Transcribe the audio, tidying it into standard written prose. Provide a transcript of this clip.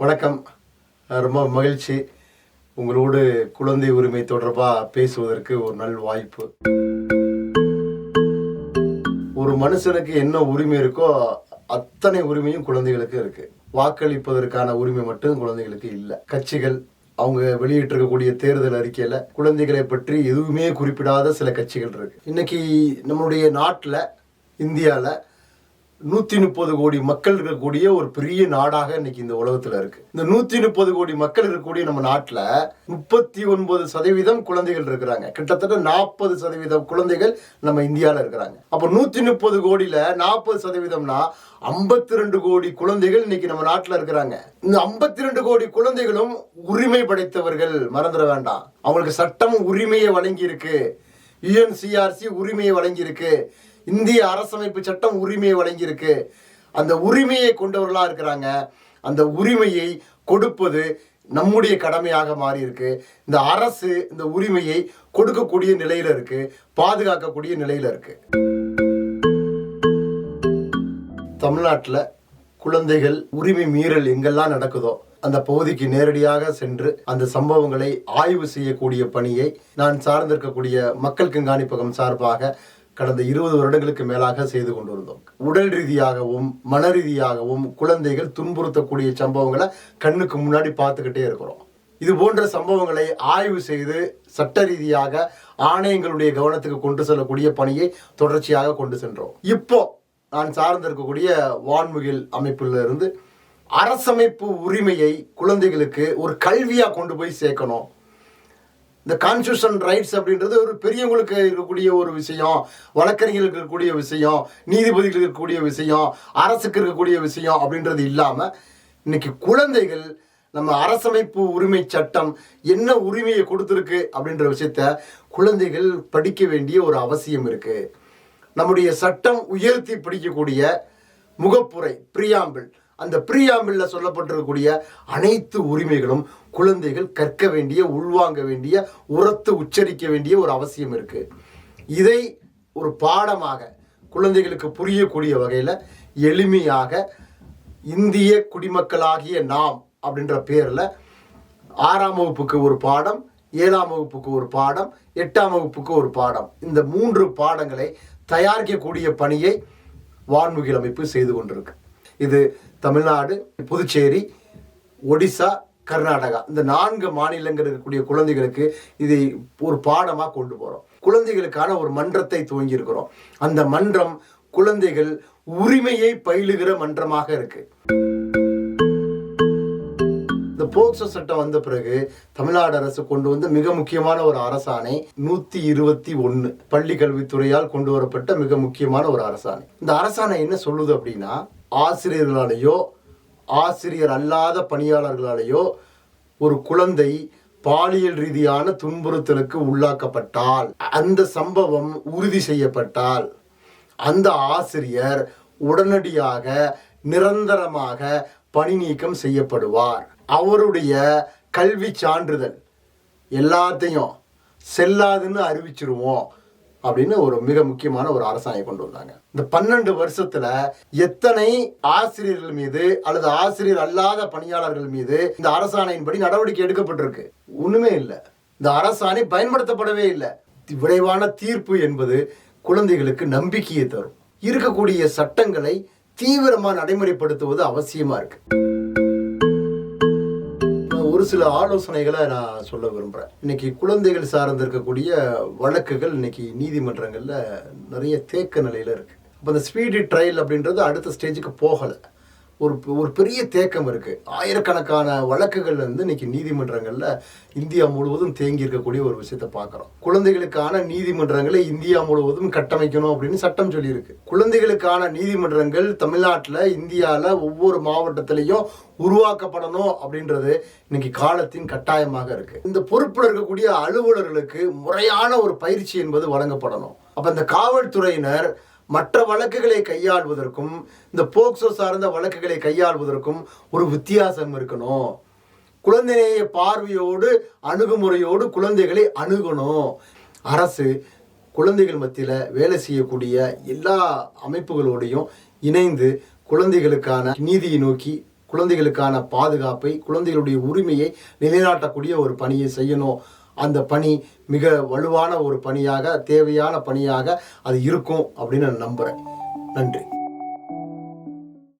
வணக்கம். ரொம்ப மகிழ்ச்சி உங்களோடு குழந்தை உரிமை தொடர்பாக பேசுவதற்கு ஒரு நல் வாய்ப்பு. ஒரு மனுஷனுக்கு என்ன உரிமை இருக்கோ அத்தனை உரிமையும் குழந்தைகளுக்கு இருக்கு. வாக்களிப்பதற்கான உரிமை மட்டும் குழந்தைகளுக்கு இல்லை. கட்சிகள் அவங்க வெளியிட்டிருக்கக்கூடிய தேர்தல் அறிக்கையில குழந்தைகளை பற்றி எதுவுமே குறிப்பிடாத சில கட்சிகள் இருக்கு. இன்னைக்கு நம்மளுடைய நாட்டில் இந்தியாவில் 130 கோடி மக்கள் இருக்கக்கூடிய ஒரு பெரிய நாடாக இன்னைக்கு இந்த உலகத்துல இருக்கு. இந்த 130 கோடி மக்கள் இருக்கக்கூடிய நம்ம நாட்டுல 39% குழந்தைகள் இருக்கிறாங்க. கிட்டத்தட்ட 40% குழந்தைகள் நம்ம இந்தியால இருக்கிறாங்க. அப்ப 130 கோடியில 40%னா 52 கோடி குழந்தைகள் இன்னைக்கு நம்ம நாட்டுல இருக்கிறாங்க. இந்த 52 கோடி குழந்தைகளும் உரிமை படைத்தவர்கள், மறந்துட வேண்டாம். அவங்களுக்கு சட்டம் உரிமையை வழங்கி இருக்கு. UNCRC உரிமையை வழங்கி இருக்கு. இந்திய அரசமைப்பு சட்டம் உரிமையை வழங்கியிருக்கு. அந்த உரிமையை கொண்டவர்களா இருக்கிறாங்க. அந்த உரிமையை கொடுப்பது நம்முடைய கடமையாக மாறி இருக்கு. இந்த அரசு இந்த உரிமையை கொடுக்கக்கூடிய நிலையில இருக்கு, பாதுகாக்கக்கூடிய நிலையில இருக்கு. தமிழ்நாட்டில் குழந்தைகள் உரிமை மீறல் எங்கெல்லாம் நடக்குதோ அந்த பகுதிக்கு நேரடியாக சென்று அந்த சம்பவங்களை ஆய்வு செய்யக்கூடிய பணியை நான் சார்ந்திருக்கக்கூடிய மக்கள் கண்காணிப்பகம் சார்பாக கடந்த 20 வருடங்களுக்கு மேலாக செய்து கொண்டு வந்தோம். உடல் ரீதியாகவும் மன ரீதியாகவும் குழந்தைகள் துன்புறுத்தக்கூடிய சம்பவங்களை கண்ணுக்கு முன்னாடி பார்த்துக்கிட்டே இருக்கிறோம். இது போன்ற சம்பவங்களை ஆய்வு செய்து சட்ட ரீதியாக ஆணையங்களுடைய கவனத்துக்கு கொண்டு செல்லக்கூடிய பணியை தொடர்ச்சியாக கொண்டு சென்றோம். இப்போ நான் சார்ந்திருக்கக்கூடிய வான்முகில் அமைப்பில் இருந்து அரசமைப்பு உரிமையை குழந்தைகளுக்கு ஒரு கல்வியா கொண்டு போய் சேர்க்கணும். இந்த கான்ஸ்டியூஷன் ரைட்ஸ் அப்படின்றது ஒரு பெரியவங்களுக்கு இருக்கக்கூடிய ஒரு விஷயம், வழக்கறிஞர்களுக்கு இருக்கக்கூடிய விஷயம், நீதிபதிகளுக்கு இருக்கக்கூடிய விஷயம், அரசுக்கு இருக்கக்கூடிய விஷயம் அப்படின்றது இல்லாமல் இன்னைக்கு குழந்தைகள் நம்ம அரசமைப்பு உரிமை சட்டம் என்ன உரிமையை கொடுத்துருக்கு அப்படின்ற விஷயத்த குழந்தைகள் படிக்க வேண்டிய ஒரு அவசியம் இருக்கு. நம்முடைய சட்டம் உயர்த்தி பிடிக்கக்கூடிய முகப்புரை பிரியாம்பிள், அந்த பிரியாம்பிள்ல சொல்லப்பட்டிருக்கக்கூடிய அனைத்து உரிமைகளும் குழந்தைகள் கற்க வேண்டிய, உள்வாங்க வேண்டிய, உரத்து உச்சரிக்க வேண்டிய ஒரு அவசியம் இருக்கு. இதை ஒரு பாடமாக குழந்தைகளுக்கு புரியக்கூடிய வகையில் எளிமையாக இந்திய குடிமக்களாகிய நாம் அப்படின்ற பேரில் 6ஆம் வகுப்புக்கு ஒரு பாடம், 7ஆம் வகுப்புக்கு ஒரு பாடம், 8ஆம் வகுப்புக்கு ஒரு பாடம், இந்த 3 பாடங்களை தயாரிக்கக்கூடிய பணியை வான்முகில் அமைப்பு செய்து கொண்டிருக்கு. இது தமிழ்நாடு, புதுச்சேரி, ஒடிசா, கர்நாடகா இந்த 4 மாநிலங்கள் இருக்கக்கூடிய குழந்தைகளுக்கு இதை ஒரு பாடமாக கொண்டு போகிறோம். குழந்தைகளுக்கான ஒரு மன்றத்தை துவங்கி இருக்கிறோம். அந்த மன்றம் குழந்தைகள் உரிமையை பயிலுகிற மன்றமாக இருக்கு. இந்த போக்சோ சட்டம் வந்த பிறகு தமிழ்நாடு அரசு கொண்டு வந்த மிக முக்கியமான ஒரு அரசாணை 121 பள்ளி கல்வித்துறையால் கொண்டு வரப்பட்ட மிக முக்கியமான ஒரு அரசாணை. இந்த அரசாணை என்ன சொல்லுது அப்படின்னா, ஆசிரியர்களாலேயோ ஆசிரியர் அல்லாத பணியாளர்களாலேயோ ஒரு குழந்தை பாலியல் ரீதியான துன்புறுத்தலுக்கு உள்ளாக்கப்பட்டால், அந்த சம்பவம் உறுதி செய்யப்பட்டால் அந்த ஆசிரியர் உடனடியாக நிரந்தரமாக பணி நீக்கம் செய்யப்படுவார். அவருடைய கல்வி சான்றிதழ் எல்லாத்தையும் செல்லாதுன்னு அறிவிச்சிருவோம் அப்படின்னு ஒரு மிக முக்கியமான ஒரு அரசாணை கொண்டு வந்தாங்க. இந்த 12 வருஷத்துல எத்தனை ஆசிரியர்கள் மீது அல்லது ஆசிரியர் அல்லாத பணியாளர்கள் மீது இந்த அரசாணையின்படி நடவடிக்கை எடுக்கப்பட்டிருக்கு? ஒண்ணுமே இல்லை. இந்த அரசாணை பயன்படுத்தப்படவே இல்லை. விரைவான தீர்ப்பு என்பது குழந்தைகளுக்கு நம்பிக்கையை தரும். இருக்கக்கூடிய சட்டங்களை தீவிரமா நடைமுறைப்படுத்துவது அவசியமா இருக்கு. ஒரு சில ஆலோசனைகளை நான் சொல்ல விரும்புகிறேன். இன்னைக்கு குழந்தைகள் சார்ந்து இருக்கக்கூடிய வழக்குகள் இன்னைக்கு நீதிமன்றங்களில் நிறைய தேக்க நிலையில் இருக்குது. அப்போ இந்த ஸ்பீடி ட்ரையல் அப்படின்றது அடுத்த ஸ்டேஜுக்கு போகலை. ஒரு பெரிய தேக்கம் இருக்குது. ஆயிரக்கணக்கான வழக்குகள் இன்னைக்கு நீதிமன்றங்களில் இந்தியா முழுவதும் தேங்கி இருக்கக்கூடிய ஒரு விஷயத்தை பார்க்குறோம். குழந்தைகளுக்கான நீதிமன்றங்களை இந்தியா முழுவதும் கட்டமைக்கணும் அப்படின்னு சட்டம் சொல்லியிருக்கு. குழந்தைகளுக்கான நீதிமன்றங்கள் தமிழ்நாட்டில், இந்தியாவில் ஒவ்வொரு மாவட்டத்திலையும் உருவாக்கப்படணும் அப்படின்றது இன்னைக்கு காலத்தின் கட்டாயமாக இருக்கு. இந்த பொறுப்பில் இருக்கக்கூடிய அலுவலர்களுக்கு முறையான ஒரு பயிற்சி என்பது வழங்கப்படணும். அப்ப இந்த காவல்துறையினர் மற்ற வழக்குகளை கையாள்வதற்கும் இந்த போக்சோ சார்ந்த வழக்குகளை கையாள்வதற்கும் ஒரு வித்தியாசம் இருக்கணும். குழந்தைய பார்வையோடு அணுகுமுறையோடு குழந்தைகளை அணுகணும். அரசு குழந்தைகள் மத்தியில் வேலை செய்யக்கூடிய எல்லா அமைப்புகளோடையும் இணைந்து குழந்தைகளுக்கான நீதியை நோக்கி, குழந்தைகளுக்கான பாதுகாப்பை, குழந்தைகளுடைய உரிமையை நிலைநாட்டக்கூடிய ஒரு பணியை செய்யணும். அந்த பணி மிக வலுவான ஒரு பணியாக, தேவையான பணியாக அது இருக்கும் அப்படின்னு நான் நம்புகிறேன். நன்றி.